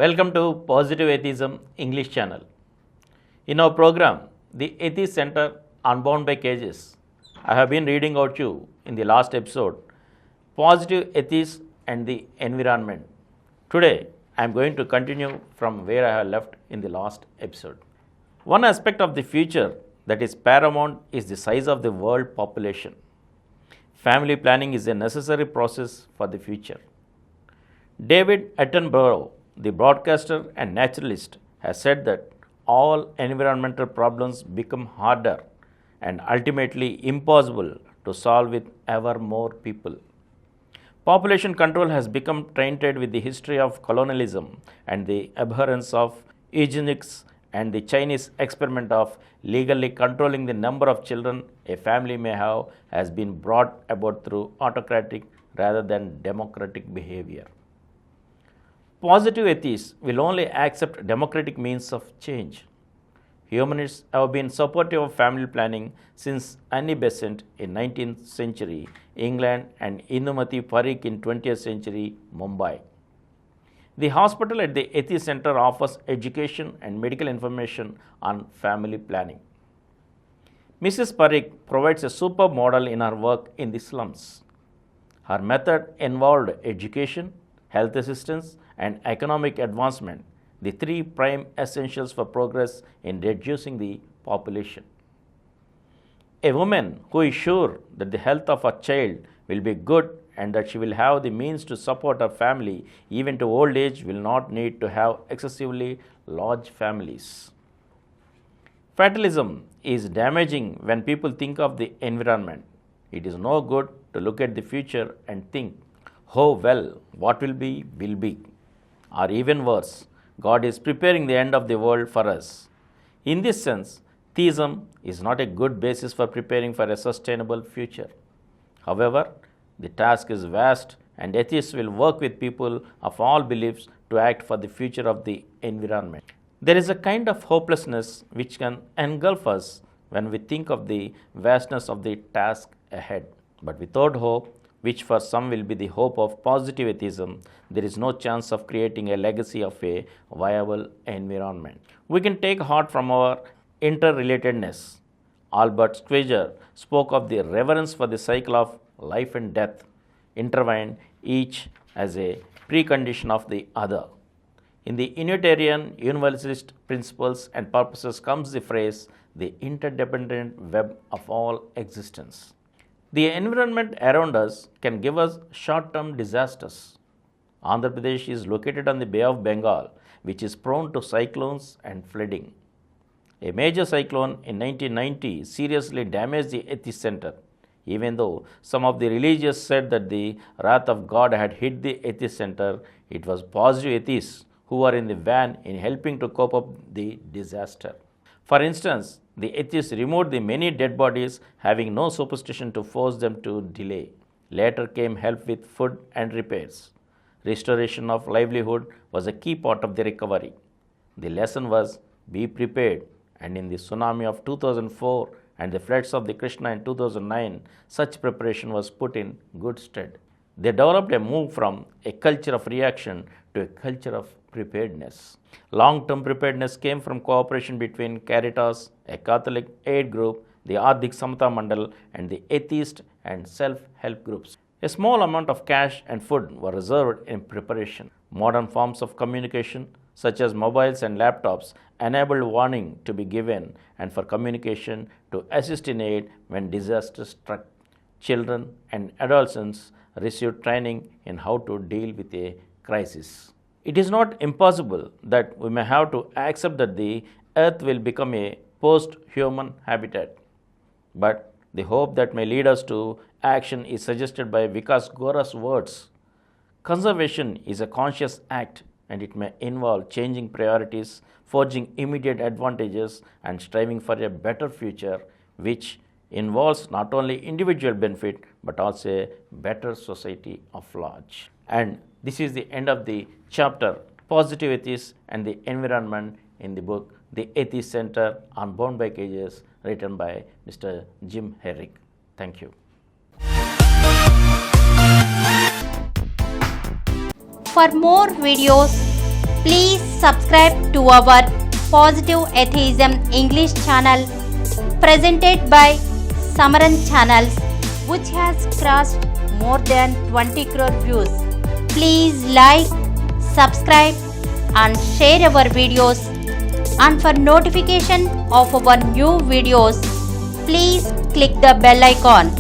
Welcome to Positive Atheism English channel. In our program, The Atheist Center Unbound by Cages, I have been reading out you in the last episode, Positive Atheism and the Environment. Today, I am going to continue from where I have left in the last episode. One aspect of the future that is paramount is the size of the world population. Family planning is a necessary process for the future. David Attenborough, the broadcaster and naturalist, has said that all environmental problems become harder and ultimately impossible to solve with ever more people. Population control has become tainted with the history of colonialism and the abhorrence of eugenics and the Chinese experiment of legally controlling the number of children a family may have has been brought about through autocratic rather than democratic behavior. Positive atheists will only accept democratic means of change. Humanists have been supportive of family planning since Annie Besant in 19th century England and Indumati Parikh in 20th century Mumbai. The hospital at the Atheist Center offers education and medical information on family planning. Mrs. Parikh provides a superb model in her work in the slums. Her method involved education, health assistance, and economic advancement, the three prime essentials for progress in reducing the population. A woman who is sure that the health of her child will be good and that she will have the means to support her family even to old age will not need to have excessively large families. Fatalism is damaging when people think of the environment. It is no good to look at the future and think, oh well, what will be, will be. Or even worse, God is preparing the end of the world for us. In this sense, theism is not a good basis for preparing for a sustainable future. However, the task is vast and atheists will work with people of all beliefs to act for the future of the environment. There is a kind of hopelessness which can engulf us when we think of the vastness of the task ahead. But without hope, which for some will be the hope of positive atheism, there is no chance of creating a legacy of a viable environment. We can take heart from our interrelatedness. Albert Schweitzer spoke of the reverence for the cycle of life and death, intertwined each as a precondition of the other. In the Unitarian Universalist principles and purposes comes the phrase, the interdependent web of all existence. The environment around us can give us short-term disasters. Andhra Pradesh is located on the Bay of Bengal, which is prone to cyclones and flooding. A major cyclone in 1990 seriously damaged the Atheist Center. Even though some of the religious said that the wrath of God had hit the Atheist Center, it was positive atheists who were in the van in helping to cope up the disaster. For instance, the atheists removed the many dead bodies, having no superstition to force them to delay. Later came help with food and repairs. Restoration of livelihood was a key part of the recovery. The lesson was be prepared, and in the tsunami of 2004 and the floods of the Krishna in 2009, such preparation was put in good stead. They developed a move from a culture of reaction to a culture of preparedness. Long-term preparedness came from cooperation between Caritas, a Catholic aid group, the Ardhik Samata Mandal, and the atheist and self-help groups. A small amount of cash and food were reserved in preparation. Modern forms of communication, such as mobiles and laptops, enabled warning to be given and for communication to assist in aid when disaster struck. Children and adolescents received training in how to deal with a crisis. It is not impossible that we may have to accept that the earth will become a post-human habitat. But the hope that may lead us to action is suggested by Vikas Gora's words. Conservation is a conscious act and it may involve changing priorities, forging immediate advantages, and striving for a better future, which involves not only individual benefit but also a better society of large. And this is the end of the chapter Positive Atheism and the Environment in the book The Atheist Center Unbound by Cages, written by Mr. Jim Herrick. Thank you. For more videos, Please subscribe to our Positive Atheism English channel presented by Samaram channels, which has crossed more than 20 crore views. Please like, subscribe and share our videos, and for notification of our new videos, please click the bell icon.